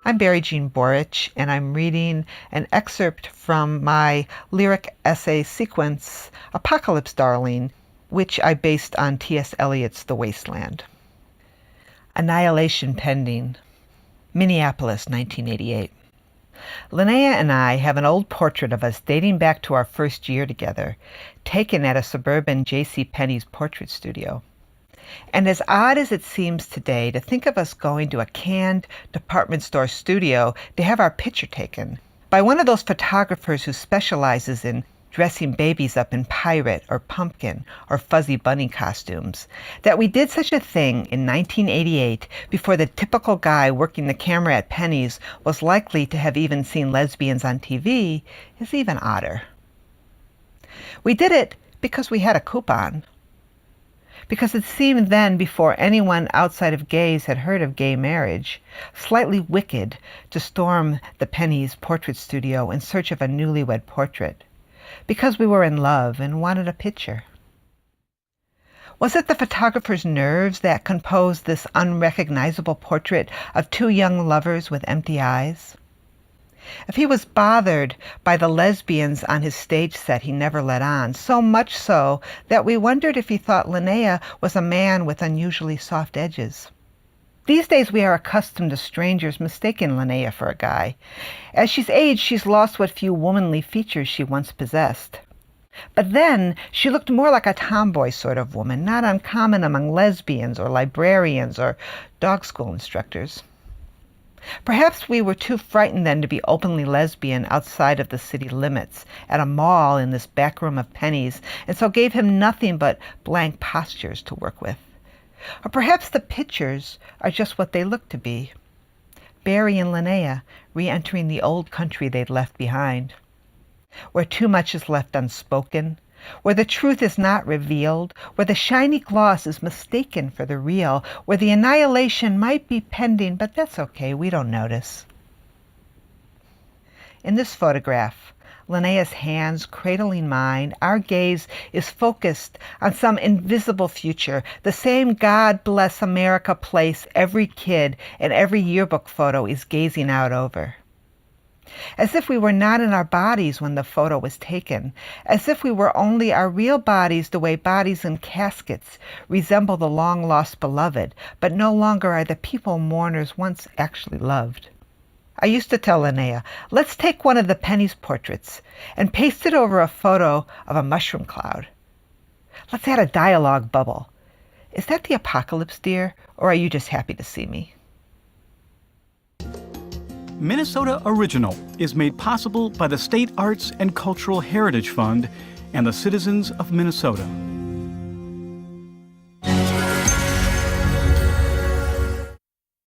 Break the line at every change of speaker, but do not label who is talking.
I'm Barrie Jean Borich, and I'm reading an excerpt from my lyric essay sequence, Apocalypse Darling, which I based on T.S. Eliot's The Wasteland. Annihilation Pending, Minneapolis, 1988. Linnea and I have an old portrait of us dating back to our first year together, taken at a suburban J.C. Penney's portrait studio. And as odd as it seems today to think of us going to a canned department store studio to have our picture taken by one of those photographers who specializes in dressing babies up in pirate or pumpkin or fuzzy bunny costumes, that we did such a thing in 1988 before the typical guy working the camera at Penney's was likely to have even seen lesbians on TV is even odder. We did it because we had a coupon. Because it seemed then, before anyone outside of gays had heard of gay marriage, slightly wicked to storm the Penney's portrait studio in search of a newlywed portrait. Because we were in love and wanted a picture. Was it the photographer's nerves that composed this unrecognizable portrait of two young lovers with empty eyes? If he was bothered by the lesbians on his stage set he never let on, so much so that we wondered if he thought Linnea was a man with unusually soft edges. These days we are accustomed to strangers mistaking Linnea for a guy. As she's aged, she's lost what few womanly features she once possessed. But then she looked more like a tomboy sort of woman, not uncommon among lesbians or librarians or dog school instructors. Perhaps we were too frightened then to be openly lesbian outside of the city limits, at a mall in this back room of Penney's, and so gave him nothing but blank postures to work with. Or perhaps the pictures are just what they look to be. Barrie and Linnea re-entering the old country they'd left behind, where too much is left unspoken, where the truth is not revealed, where the shiny gloss is mistaken for the real, where the annihilation might be pending, but that's okay, we don't notice. In this photograph, Linnea's hands cradling mine, our gaze is focused on some invisible future, the same God bless America place every kid and every yearbook photo is gazing out over. As if we were not in our bodies when the photo was taken, as if we were only our real bodies the way bodies in caskets resemble the long-lost beloved, but no longer are the people mourners once actually loved. I used to tell Linnea, let's take one of the Penney's portraits and paste it over a photo of a mushroom cloud. Let's add a dialogue bubble. Is that the apocalypse, dear, or are you just happy to see me?
Minnesota Original is made possible by the State Arts and Cultural Heritage Fund and the citizens of Minnesota.